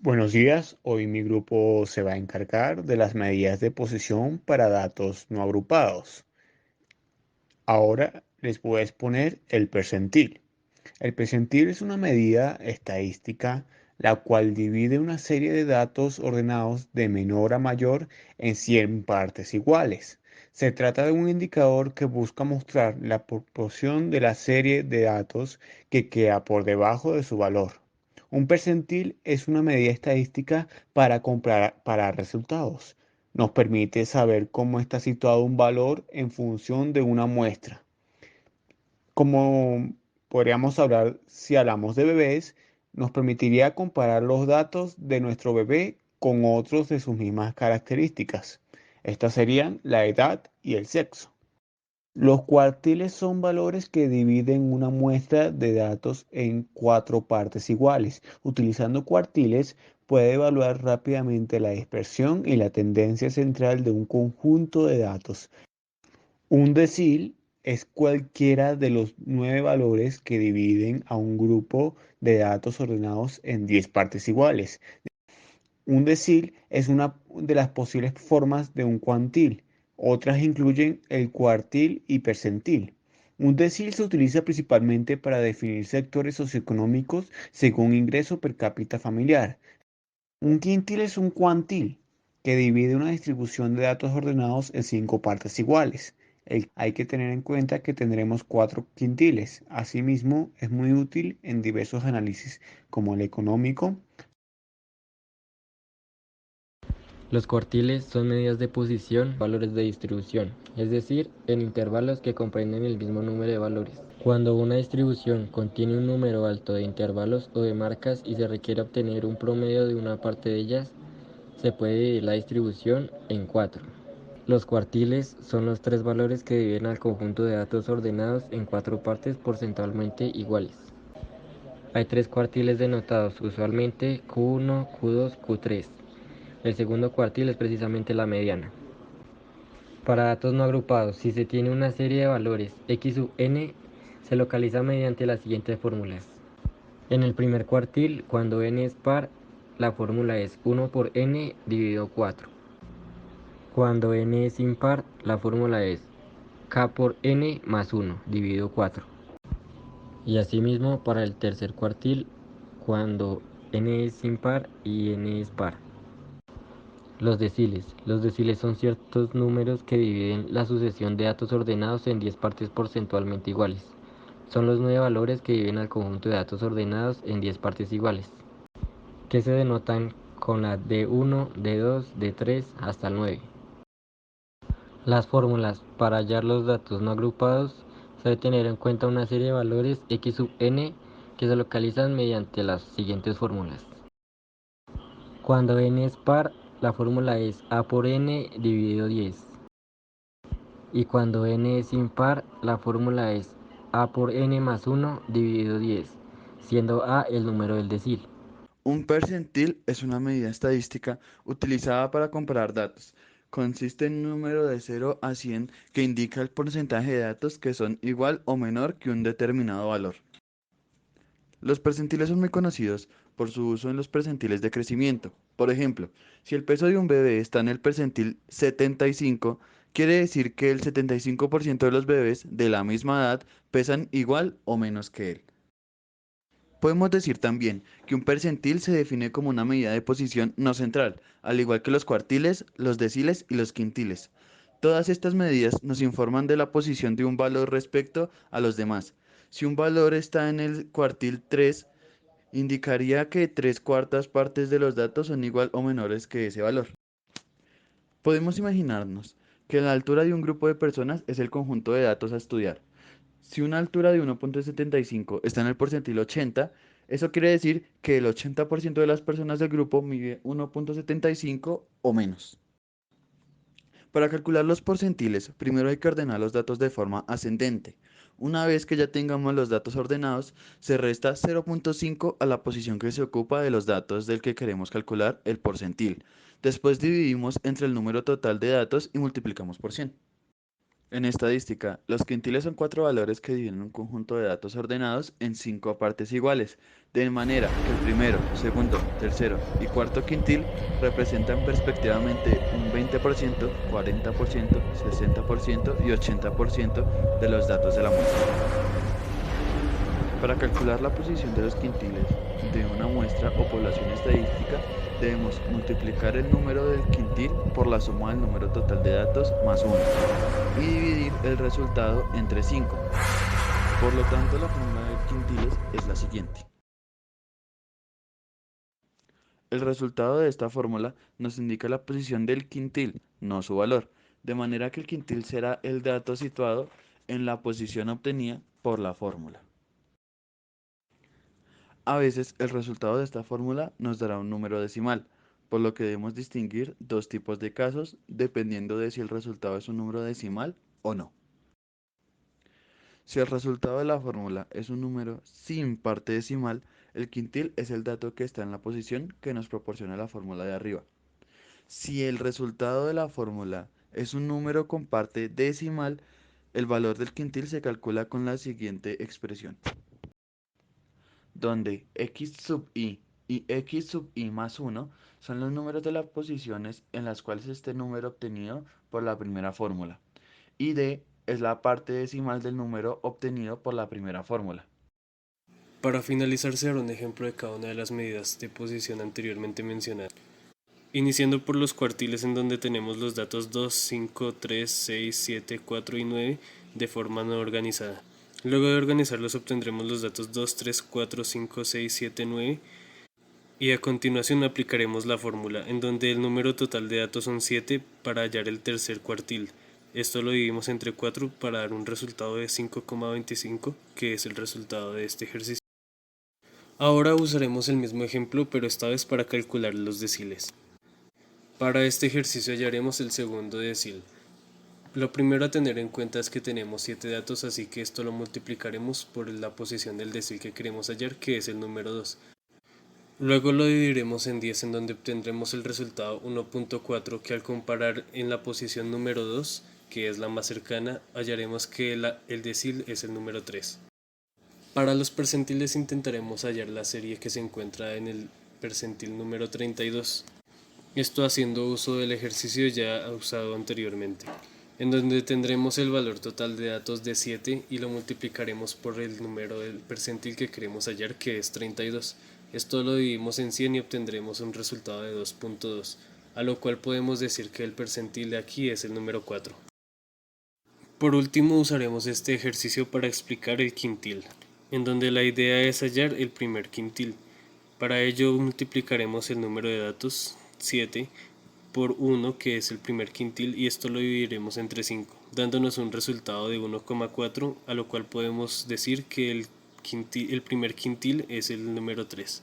Buenos días, hoy mi grupo se va a encargar de las medidas de posición para datos no agrupados. Ahora les voy a exponer el percentil. El percentil es una medida estadística la cual divide una serie de datos ordenados de menor a mayor en 100 partes iguales. Se trata de un indicador que busca mostrar la proporción de la serie de datos que queda por debajo de su valor. Un percentil es una medida estadística para comparar resultados. Nos permite saber cómo está situado un valor en función de una muestra. Como podríamos hablar si hablamos de bebés, nos permitiría comparar los datos de nuestro bebé con otros de sus mismas características. Estas serían la edad y el sexo. Los cuartiles son valores que dividen una muestra de datos en cuatro partes iguales. Utilizando cuartiles puede evaluar rápidamente la dispersión y la tendencia central de un conjunto de datos. Un decil es cualquiera de los 9 valores que dividen a un grupo de datos ordenados en 10 partes iguales. Un decil es una de las posibles formas de un cuantil. Otras incluyen el cuartil y percentil. Un decil se utiliza principalmente para definir sectores socioeconómicos según ingreso per cápita familiar. Un quintil es un cuantil que divide una distribución de datos ordenados en 5 partes iguales. Hay que tener en cuenta que tendremos 4 quintiles. Asimismo, es muy útil en diversos análisis como el económico. Los cuartiles son medidas de posición, valores de distribución, es decir, en intervalos que comprenden el mismo número de valores. Cuando una distribución contiene un número alto de intervalos o de marcas y se requiere obtener un promedio de una parte de ellas, se puede dividir la distribución en cuatro. Los cuartiles son los tres valores que dividen al conjunto de datos ordenados en cuatro partes porcentualmente iguales. Hay tres cuartiles denotados, usualmente Q1, Q2, Q3. El segundo cuartil es precisamente la mediana. Para datos no agrupados, si se tiene una serie de valores x sub n, se localiza mediante las siguientes fórmulas. En el primer cuartil, cuando n es par, la fórmula es 1 por n dividido 4. Cuando n es impar, la fórmula es k por n más 1 dividido 4. Y asimismo para el tercer cuartil, cuando n es impar y n es par. Los deciles. Los deciles son ciertos números que dividen la sucesión de datos ordenados en 10 partes porcentualmente iguales. Son los 9 valores que dividen al conjunto de datos ordenados en 10 partes iguales, que se denotan con la D1, D2, D3 hasta el 9. Las fórmulas para hallar los datos no agrupados se debe tener en cuenta una serie de valores x sub n que se localizan mediante las siguientes fórmulas. Cuando n es par, la fórmula es a por n dividido 10. Y cuando n es impar, la fórmula es a por n más 1 dividido 10, siendo a el número del decil. Un percentil es una medida estadística utilizada para comparar datos. Consiste en un número de 0 a 100 que indica el porcentaje de datos que son igual o menor que un determinado valor. Los percentiles son muy conocidos por su uso en los percentiles de crecimiento. Por ejemplo, si el peso de un bebé está en el percentil 75, quiere decir que el 75% de los bebés de la misma edad pesan igual o menos que él. Podemos decir también que un percentil se define como una medida de posición no central, al igual que los cuartiles, los deciles y los quintiles. Todas estas medidas nos informan de la posición de un valor respecto a los demás. Si un valor está en el cuartil 3, indicaría que 3/4 partes de los datos son igual o menores que ese valor. Podemos imaginarnos que la altura de un grupo de personas es el conjunto de datos a estudiar. Si una altura de 1,75 está en el porcentil 80, eso quiere decir que el 80% de las personas del grupo mide 1,75 o menos. Para calcular los porcentiles, primero hay que ordenar los datos de forma ascendente. Una vez que ya tengamos los datos ordenados, se resta 0,5 a la posición que se ocupa de los datos del que queremos calcular el porcentil. Después dividimos entre el número total de datos y multiplicamos por 100. En estadística, los quintiles son cuatro valores que dividen un conjunto de datos ordenados en cinco partes iguales. de manera que el primero, segundo, tercero y cuarto quintil representan respectivamente un 20%, 40%, 60% y 80% de los datos de la muestra. Para calcular la posición de los quintiles de una muestra o población estadística, debemos multiplicar el número del quintil por la suma del número total de datos más 1 y dividir el resultado entre 5. Por lo tanto, la fórmula de quintiles es la siguiente. El resultado de esta fórmula nos indica la posición del quintil, no su valor, de manera que el quintil será el dato situado en la posición obtenida por la fórmula. A veces el resultado de esta fórmula nos dará un número decimal, por lo que debemos distinguir dos tipos de casos dependiendo de si el resultado es un número decimal o no. Si el resultado de la fórmula es un número sin parte decimal, el quintil es el dato que está en la posición que nos proporciona la fórmula de arriba. Si el resultado de la fórmula es un número con parte decimal, el valor del quintil se calcula con la siguiente expresión, donde x sub i y x sub i más 1 son los números de las posiciones en las cuales este número obtenido por la primera fórmula, y d es la parte decimal del número obtenido por la primera fórmula. Para finalizar, se hará un ejemplo de cada una de las medidas de posición anteriormente mencionadas, iniciando por los cuartiles en donde tenemos los datos 2, 5, 3, 6, 7, 4 y 9 de forma no organizada. Luego de organizarlos obtendremos los datos 2, 3, 4, 5, 6, 7, 9 y a continuación aplicaremos la fórmula en donde el número total de datos son 7 para hallar el tercer cuartil. Esto lo dividimos entre 4 para dar un resultado de 5,25, que es el resultado de este ejercicio. Ahora usaremos el mismo ejemplo, pero esta vez para calcular los deciles. Para este ejercicio hallaremos el segundo decil. Lo primero a tener en cuenta es que tenemos 7 datos, así que esto lo multiplicaremos por la posición del decil que queremos hallar, que es el número 2. Luego lo dividiremos en 10, en donde obtendremos el resultado 1.4, que al comparar en la posición número 2, que es la más cercana, hallaremos que el decil es el número 3. Para los percentiles intentaremos hallar la serie que se encuentra en el percentil número 32. Esto haciendo uso del ejercicio ya usado anteriormente, en donde tendremos el valor total de datos de 7 y lo multiplicaremos por el número del percentil que queremos hallar, que es 32. Esto lo dividimos en 100 y obtendremos un resultado de 2.2, a lo cual podemos decir que el percentil de aquí es el número 4. Por último, usaremos este ejercicio para explicar el quintil, en donde la idea es hallar el primer quintil. Para ello multiplicaremos el número de datos 7 por 1, que es el primer quintil, y esto lo dividiremos entre 5, dándonos un resultado de 1,4, a lo cual podemos decir que el primer quintil es el número 3.